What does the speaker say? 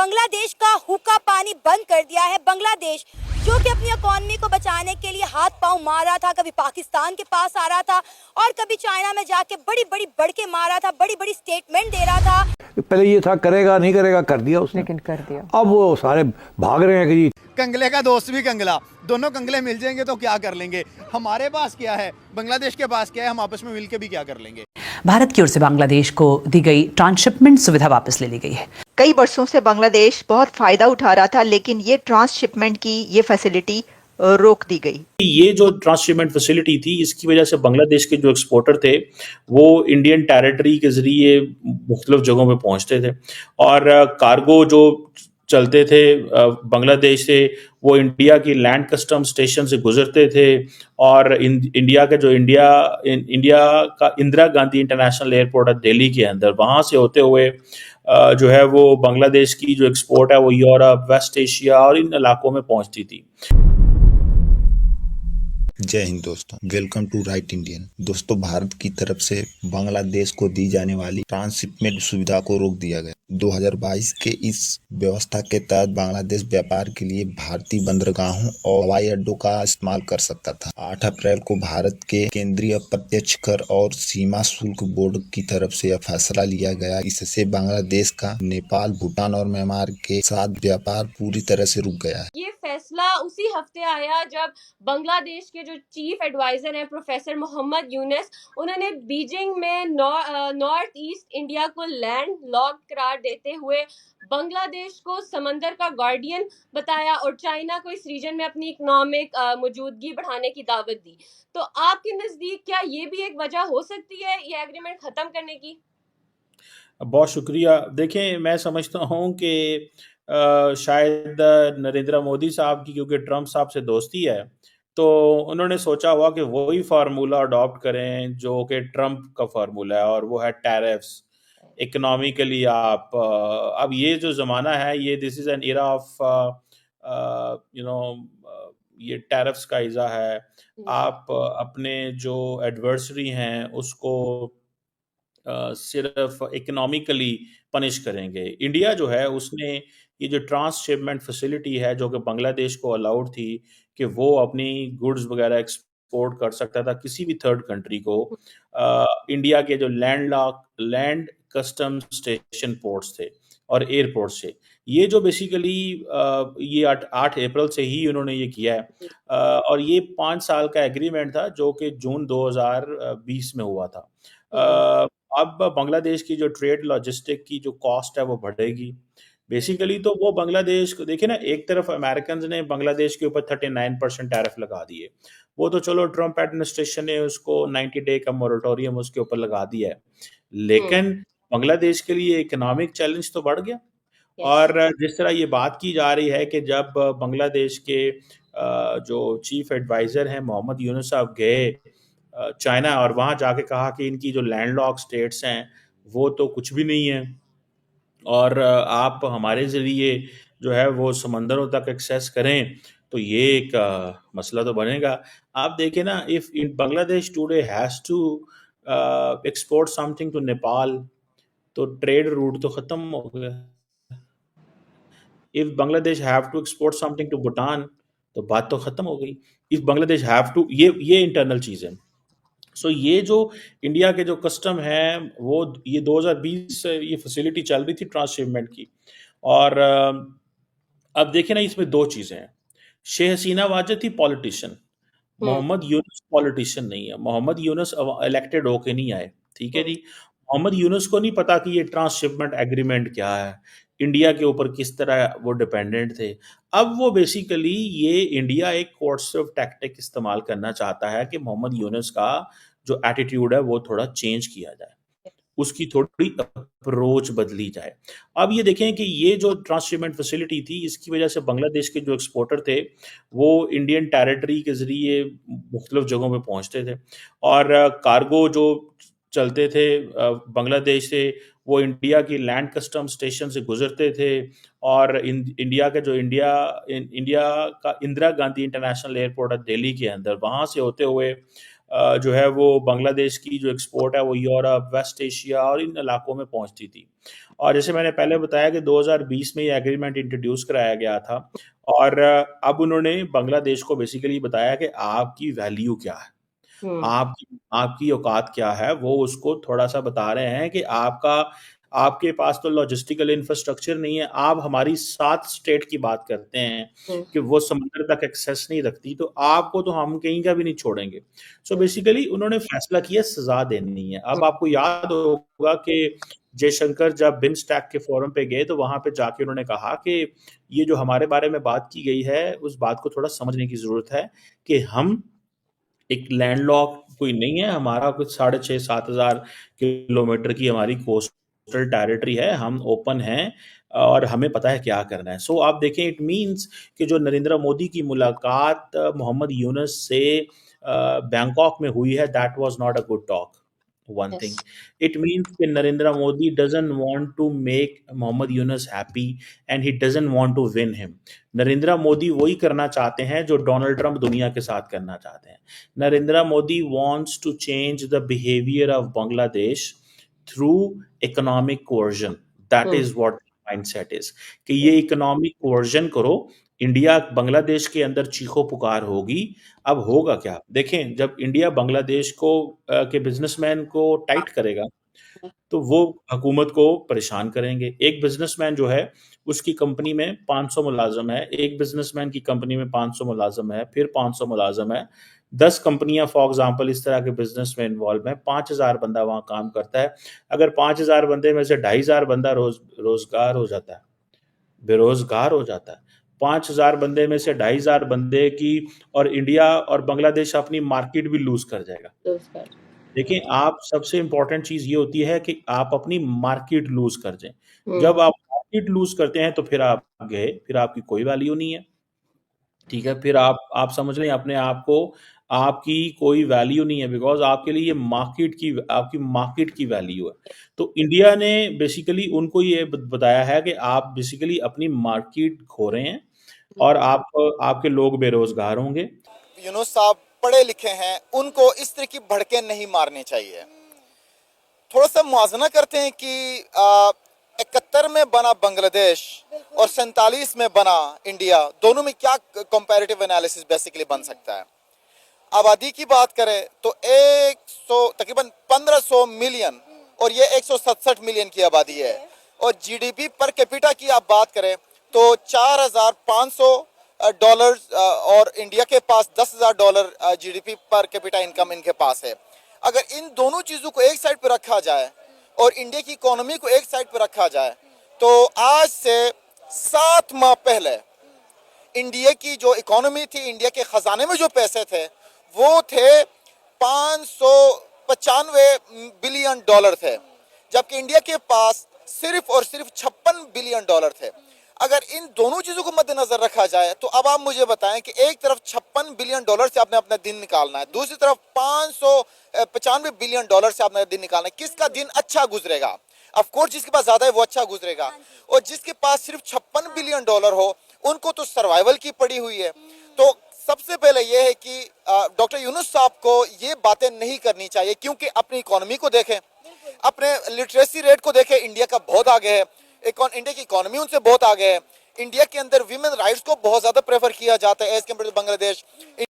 बांग्लादेश का हुक्का पानी बंद कर दिया है। बांग्लादेश जो कि अपनी इकोनॉमी को बचाने के लिए हाथ पांव मार रहा था, कभी पाकिस्तान के पास आ रहा था और कभी चाइना में जाके बड़ी बड़ी बढ़ के मार रहा था, बड़ी बड़ी स्टेटमेंट दे रहा था। पहले ये था करेगा नहीं करेगा, कर दिया उसने, लेकिन कर दिया। अब वो सारे भाग रहे हैं कि जी कंगले का दोस्त भी कंगला, दोनों कंगले मिल जाएंगे तो क्या कर लेंगे। हमारे पास क्या है, बांग्लादेश के पास क्या है, हम आपस में मिलकर भी क्या कर लेंगे। भारत की ओर से बांग्लादेश को दी गई ट्रांसशिपमेंट सुविधा वापस ले ली गई है। कई वर्षों से बांग्लादेश बहुत फायदा उठा रहा था, लेकिन ये ट्रांसशिपमेंट की ये फैसिलिटी रोक दी गई। ये जो ट्रांसशिपमेंट फैसिलिटी थी, इसकी वजह से बांग्लादेश के जो एक्सपोर्टर थे वो इंडियन टेरिटरी के जरिए मुख्तलिफ जगहों पे पहुंचते थे और कार्गो जो चलते थे बांग्लादेश से, वो इंडिया की लैंड कस्टम स्टेशन से गुजरते थे और इंडिया का इंदिरा गांधी इंटरनेशनल एयरपोर्ट है दिल्ली के अंदर, वहाँ से होते हुए जो है वो बांग्लादेश की जो एक्सपोर्ट है वो यूरोप, वेस्ट एशिया और इन इलाकों में पहुंचती थी। जय हिंद दोस्तों, वेलकम टू राइट इंडियन। दोस्तों, भारत की तरफ से बांग्लादेश को दी जाने वाली ट्रांसशिपमेंट सुविधा को रोक दिया गया। 2022 के इस व्यवस्था के तहत बांग्लादेश व्यापार के लिए भारतीय बंदरगाहों और हवाई अड्डों का इस्तेमाल कर सकता था। 8 अप्रैल को भारत के केंद्रीय प्रत्यक्ष कर और सीमा शुल्क बोर्ड की तरफ से यह फैसला लिया गया। इससे बांग्लादेश का नेपाल, भूटान और म्यांमार के साथ व्यापार पूरी तरह से रुक गया है। ये फैसला उसी हफ्ते आया जब बांग्लादेश के जो चीफ एडवाइजर हैं प्रोफेसर मोहम्मद यूनुस, उन्होंने बीजिंग में नॉर्थ ईस्ट इंडिया को लैंड लॉक करार देते हुए बांग्लादेश को समंदर का गार्डियन बताया और चाइना को इस रीजन में अपनी इकोनॉमिक मौजूदगी बढ़ाने की दावत दी। तो आपके नजदीक क्या ये भी एक वजह हो सकती है ये एग्रीमेंट खत्म करने की? बहुत शुक्रिया। देखें, मैं समझता हूँ कि शायद नरेंद्र मोदी साहब की क्योंकि ट्रंप साहब से दोस्ती है, तो उन्होंने सोचा हुआ कि वही फार्मूला अडॉप्ट करें जो कि ट्रंप का फार्मूला है, और वो है टैरिफ्स। इकोनॉमिकली आप अब ये जो ज़माना है, ये this is an era of ये टैरिफ्स का इज़ा है। आप अपने जो एडवर्सरी हैं उसको सिर्फ इकोनॉमिकली पनिश करेंगे। इंडिया जो है उसने ये जो ट्रांसशिपमेंट फैसिलिटी है जो कि बांग्लादेश को अलाउड थी कि वो अपनी गुड्स वगैरह एक्सपोर्ट कर सकता था किसी भी थर्ड कंट्री को, इंडिया के जो लैंड कस्टम स्टेशन पोर्ट्स थे और एयरपोर्ट से, ये जो बेसिकली ये 8 अप्रैल से ही उन्होंने ये किया है और ये 5 साल का एग्रीमेंट था जो कि जून 2020 में हुआ था। अब बांग्लादेश की जो ट्रेड लॉजिस्टिक की जो कॉस्ट है वो बढ़ेगी। बेसिकली तो वो बांग्लादेश को देखिए ना, एक तरफ अमेरिकन ने बांग्लादेश के ऊपर 39% टैरिफ लगा दिए, वो तो चलो ट्रंप एडमिनिस्ट्रेशन ने उसको 90 डे का मोरेटोरियम उसके ऊपर लगा दिया है, लेकिन बांग्लादेश के लिए इकोनॉमिक चैलेंज तो बढ़ गया। और जिस तरह ये बात की जा रही है कि जब बांग्लादेश के जो चीफ एडवाइजर हैं मोहम्मद यूनुस साहब गए चाइना और वहाँ जाके कहा कि इनकी जो लैंडलॉक स्टेट्स हैं वो तो कुछ भी नहीं है और आप हमारे ज़रिए जो है वो समंदरों तक एक्सेस करें, तो ये एक मसला तो बनेगा। आप देखें ना, if in Bangladesh today has to export something to Nepal, तो ट्रेड रूट तो ख़त्म हो गया। If Bangladesh have to export something to Bhutan, तो बात तो ख़त्म हो गई। इफ़ बांग्लादेश हैव टू, ये इंटरनल चीज़ है। सो ये जो इंडिया के जो कस्टम है वो ये 2020 से ये फैसिलिटी चल रही थी ट्रांसशिपमेंट की, और अब देखें ना, इसमें 2 चीज़ें हैं। शेख हसीना वाजद थी पॉलिटिशियन, मोहम्मद यूनुस पॉलिटिशियन नहीं है। मोहम्मद यूनुस इलेक्टेड होके नहीं आए, ठीक है जी। मोहम्मद यूनुस को नहीं पता कि ये ट्रांसशिपमेंट एग्रीमेंट क्या है, इंडिया के ऊपर किस तरह वो डिपेंडेंट थे। अब वो बेसिकली ये इंडिया एक कोर्सिव टैक्टिक इस्तेमाल करना चाहता है कि मोहम्मद यूनुस का जो एटीट्यूड है वो थोड़ा चेंज किया जाए, उसकी थोड़ी अप्रोच बदली जाए। अब ये देखें कि ये जो ट्रांसशिपमेंट फैसिलिटी थी, इसकी वजह से बांग्लादेश के जो एक्सपोर्टर थे वो इंडियन टेरिटरी के ज़रिए मुख्तलिफ जगहों पे पहुंचते थे और कार्गो जो चलते थे बांग्लादेश से, वो इंडिया की लैंड कस्टम स्टेशन से गुजरते थे और इंडिया का इंदिरा गांधी इंटरनेशनल एयरपोर्ट है दिल्ली के अंदर, वहाँ से होते हुए जो है वो बांग्लादेश की जो एक्सपोर्ट है वो यूरोप, वेस्ट एशिया और इन इलाकों में पहुंचती थी। और जैसे मैंने पहले बताया कि 2020 में ये एग्रीमेंट इंट्रोड्यूस कराया गया था और अब उन्होंने बांग्लादेश को बेसिकली बताया कि आपकी वैल्यू क्या है, आपकी आपकी औकात क्या है, वो उसको थोड़ा-सा बता रहे हैं कि आपके पास तो लॉजिस्टिकल इंफ्रास्ट्रक्चर नहीं है। आप हमारी 7 स्टेट की बात करते हैं कि वो समुद्र तक एक्सेस नहीं रखती, तो आपको तो हम कहीं का भी नहीं छोड़ेंगे। सो बेसिकली उन्होंने फैसला किया सज़ा देनी है। अब आपको याद होगा कि जयशंकर जब बिम्स्टेक के फोरम पे गए तो वहाँ पे जाके उन्होंने कहा कि ये जो हमारे बारे में बात की गई है, उस बात को थोड़ा समझने की ज़रूरत है कि हम एक लैंडलॉक्ड कोई नहीं है, हमारा कुछ 6,500-7 हज़ार किलोमीटर की हमारी कोस्टल टेरिटरी है, हम ओपन हैं और हमें पता है क्या करना है। सो आप देखें इट मीन्स कि जो नरेंद्र मोदी की मुलाकात मोहम्मद यूनुस से बैंकॉक में हुई है, that was not a good talk. One thing, it means that Narendra Modi doesn't want to make Mohammad Yunus happy and he doesn't want to win him. Narendra Modi वही करना चाहते हैं जो डोनाल्ड ट्रंप दुनिया के साथ करना चाहते हैं। Narendra Modi wants to change the behavior of Bangladesh through economic coercion. That is what mindset is कि ये इकोनॉमिक कोर्जन करो, इंडिया बांग्लादेश के अंदर चीखो पुकार होगी। अब होगा क्या, देखें जब इंडिया बांग्लादेश को के बिजनेसमैन को टाइट करेगा तो वो हुकूमत को परेशान करेंगे। एक बिजनेसमैन जो है उसकी कंपनी में 500 मुलाजम है, एक बिजनेसमैन की कंपनी में 500 मुलाजम है, फिर 500 मुलाजम है, 10 कंपनियां फॉर एग्जांपल इस तरह के बिजनेस में इन्वॉल्व है, 5,000 बंदा वहां काम करता है। अगर 5,000 बंदे में से 2,500 बंदा रोजगार हो जाता है, बेरोजगार हो जाता है, 5,000 बंदे में से 2,500 बंदे की और इंडिया और बांग्लादेश अपनी मार्केट भी लूज कर जाएगा। देखिए आप सबसे इंपॉर्टेंट चीज ये होती है कि आप अपनी मार्केट लूज कर जाएं। जब आप मार्केट लूज करते हैं तो फिर आप गए, फिर आपकी कोई वैल्यू नहीं है, ठीक है, फिर आप समझ लें अपने आप को, आपकी कोई वैल्यू नहीं है, बिकॉज आपके लिए ये आपकी मार्केट की वैल्यू है। तो इंडिया ने बेसिकली उनको ये बताया है कि आप बेसिकली अपनी मार्केट खो रहे हैं और आपके लोग बेरोजगार होंगे। यूनुस साहब पढ़े लिखे हैं, उनको इस तरह की भड़के नहीं मारनी चाहिए। थोड़ा सा मुआवजा करते हैं कि 71 में बना बांग्लादेश और 47 में बना इंडिया, दोनों में क्या कंपैरेटिव एनालिसिस बेसिकली बन सकता है। आबादी की बात करें तो तकरीबन 1500 मिलियन और ये 167 मिलियन की आबादी है, और जीडीपी पर कैपिटा की आप बात करें तो $4,500 और इंडिया के पास $10,000 जीडीपी पर कैपिटा इनकम इनके पास है। अगर इन दोनों चीज़ों को एक साइड पर रखा जाए और इंडिया की इकोनॉमी को एक साइड पर रखा जाए तो आज से 7 माह पहले इंडिया की जो इकोनॉमी थी, इंडिया के खजाने में जो पैसे थे वो थे $595 बिलियन थे, जबकि इंडिया के पास सिर्फ और सिर्फ $56 बिलियन थे। अगर इन दोनों चीजों को मद्देनजर रखा जाए तो अब आप मुझे बताएं कि एक तरफ $56 बिलियन से आपने अपना दिन निकालना है, दूसरी तरफ $595 बिलियन से आपने दिन निकालना है, किसका दिन अच्छा गुजरेगा? ऑफ कोर्स जिसके पास ज्यादा है वो अच्छा गुजरेगा, और जिसके पास सिर्फ $56 बिलियन हो उनको तो सर्वाइवल की पड़ी हुई है। तो सबसे पहले ये है कि डॉक्टर यूनुस साहब को ये बातें नहीं करनी चाहिए, क्योंकि अपनी इकोनॉमी को देखें, अपने लिटरेसी रेट को देखें, इंडिया का बहुत आगे है, इंडिया की इकोनॉमी उनसे बहुत आगे है। इंडिया के अंदर वीमेन राइट्स को बहुत ज्यादा प्रेफर किया जाता है एज कम्पेयर टू बांग्लादेश।